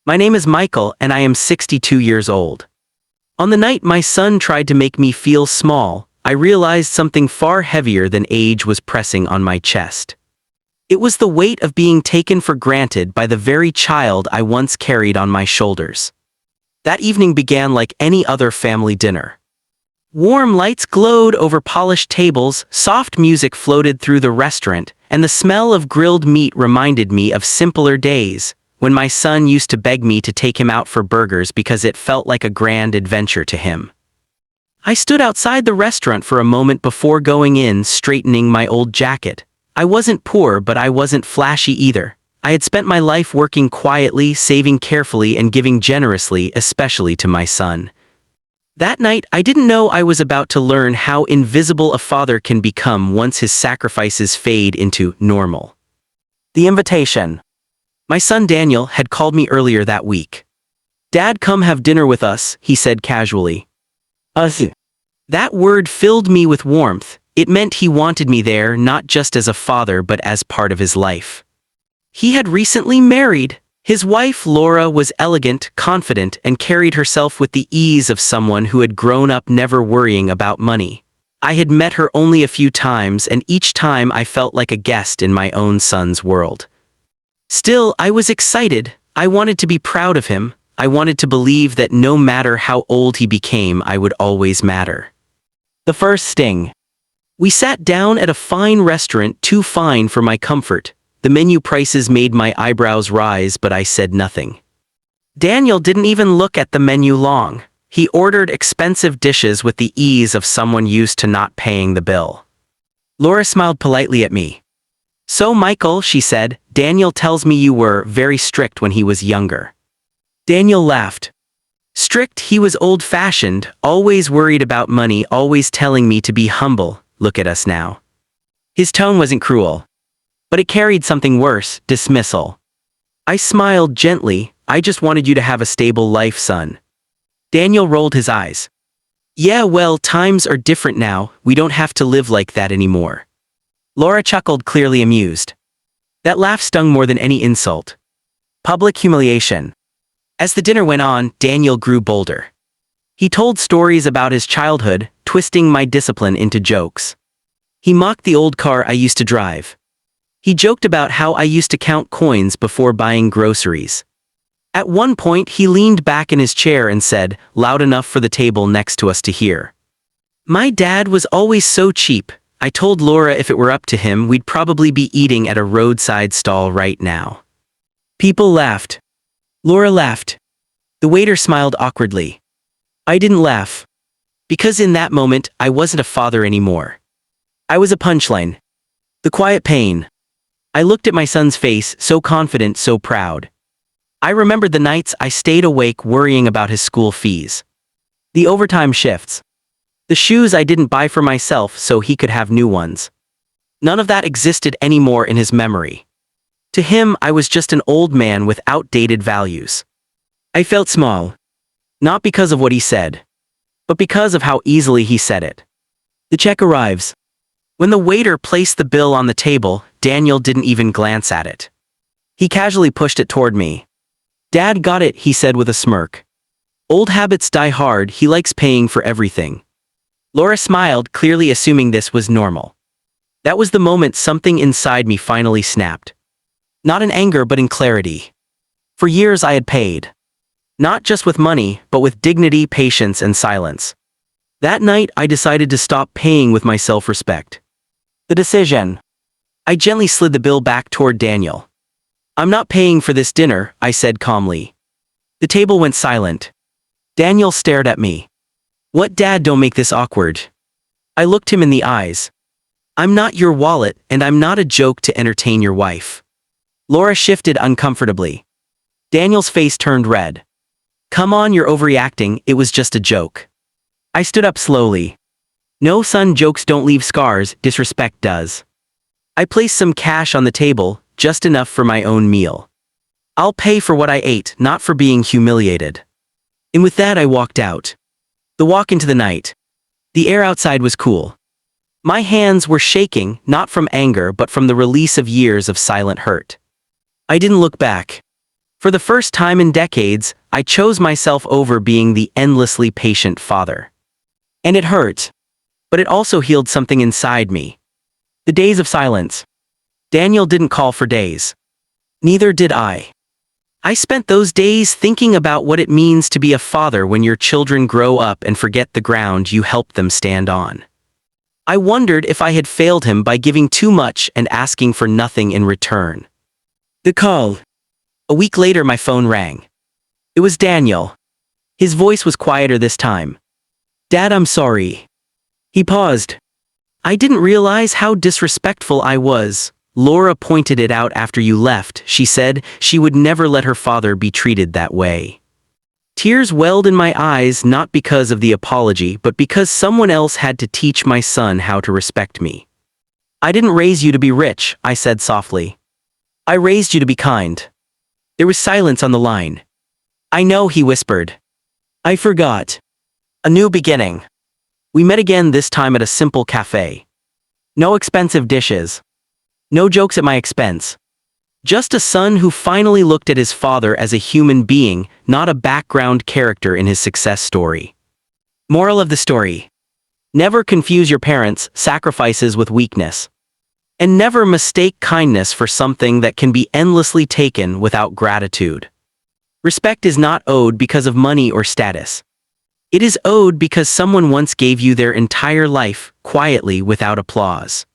My name is Michael and I am 62 years old. On the night my son tried to make me feel small, I realized something far heavier than age was pressing on my chest. It was the weight of being taken for granted by the very child I once carried on my shoulders. That evening began like any other family dinner. Warm lights glowed over polished tables, soft music floated through the restaurant, and the smell of grilled meat reminded me of simpler days, when my son used to beg me to take him out for burgers because it felt like a grand adventure to him. I stood outside the restaurant for a moment before going in, straightening my old jacket. I wasn't poor, but I wasn't flashy either. I had spent my life working quietly, saving carefully, and giving generously, especially to my son. That night, I didn't know I was about to learn how invisible a father can become once his sacrifices fade into normal. The invitation. My son Daniel had called me earlier that week. "Dad, come have dinner with us," he said casually. Us. That word filled me with warmth. It meant he wanted me there not just as a father but as part of his life. He had recently married. His wife, Laura, was elegant, confident, and carried herself with the ease of someone who had grown up never worrying about money. I had met her only a few times, and each time I felt like a guest in my own son's world. Still, I was excited. I wanted to be proud of him. I wanted to believe that no matter how old he became, I would always matter. The first sting. We sat down at a fine restaurant, too fine for my comfort. The menu prices made my eyebrows rise, but I said nothing. Daniel didn't even look at the menu long. He ordered expensive dishes with the ease of someone used to not paying the bill. Laura smiled politely at me. "So, Michael," she said, "Daniel tells me you were very strict when he was younger." Daniel laughed. "Strict? He was old-fashioned, always worried about money, always telling me to be humble. Look at us now." His tone wasn't cruel, but it carried something worse: dismissal. I smiled gently. "I just wanted you to have a stable life, son." Daniel rolled his eyes. "Yeah, well, times are different now. We don't have to live like that anymore." Laura chuckled, clearly amused. That laugh stung more than any insult. Public humiliation. As the dinner went on, Daniel grew bolder. He told stories about his childhood, twisting my discipline into jokes. He mocked the old car I used to drive. He joked about how I used to count coins before buying groceries. At one point, he leaned back in his chair and said, loud enough for the table next to us to hear, "My dad was always so cheap. I told Laura if it were up to him, we'd probably be eating at a roadside stall right now." People laughed. Laura laughed. The waiter smiled awkwardly. I didn't laugh. Because in that moment, I wasn't a father anymore. I was a punchline. The quiet pain. I looked at my son's face, so confident, so proud. I remembered the nights I stayed awake worrying about his school fees. The overtime shifts. The shoes I didn't buy for myself so he could have new ones. None of that existed anymore in his memory. To him, I was just an old man with outdated values. I felt small. Not because of what he said, but because of how easily he said it. The check arrives. When the waiter placed the bill on the table, Daniel didn't even glance at it. He casually pushed it toward me. "Dad got it," he said with a smirk. "Old habits die hard, he likes paying for everything." Laura smiled, clearly assuming this was normal. That was the moment something inside me finally snapped. Not in anger, but in clarity. For years I had paid. Not just with money, but with dignity, patience, and silence. That night, I decided to stop paying with my self-respect. The decision. I gently slid the bill back toward Daniel. "I'm not paying for this dinner," I said calmly. The table went silent. Daniel stared at me. "What, Dad, don't make this awkward." I looked him in the eyes. "I'm not your wallet, and I'm not a joke to entertain your wife." Laura shifted uncomfortably. Daniel's face turned red. "Come on, you're overreacting, it was just a joke." I stood up slowly. "No, son, jokes don't leave scars, disrespect does." I placed some cash on the table, just enough for my own meal. "I'll pay for what I ate, not for being humiliated." And with that I walked out. The walk into the night. The air outside was cool. My hands were shaking, not from anger but from the release of years of silent hurt. I didn't look back. For the first time in decades, I chose myself over being the endlessly patient father. And it hurt. But it also healed something inside me. The days of silence. Daniel didn't call for days. Neither did I. I spent those days thinking about what it means to be a father when your children grow up and forget the ground you helped them stand on. I wondered if I had failed him by giving too much and asking for nothing in return. The call. A week later, my phone rang. It was Daniel. His voice was quieter this time. Dad, I'm sorry. He paused. I didn't realize how disrespectful I was. Laura pointed it out after you left. She said she would never let her father be treated that way. Tears welled in my eyes, not because of the apology, but because someone else had to teach my son how to respect me. I didn't raise you to be rich, I said softly. I raised you to be kind. There was silence on the line. I know, he whispered. I forgot. A new beginning. We met again, this time at a simple cafe. No expensive dishes. No jokes at my expense. Just a son who finally looked at his father as a human being, not a background character in his success story. Moral of the story. Never confuse your parents' sacrifices with weakness. And never mistake kindness for something that can be endlessly taken without gratitude. Respect is not owed because of money or status. It is owed because someone once gave you their entire life, quietly, without applause.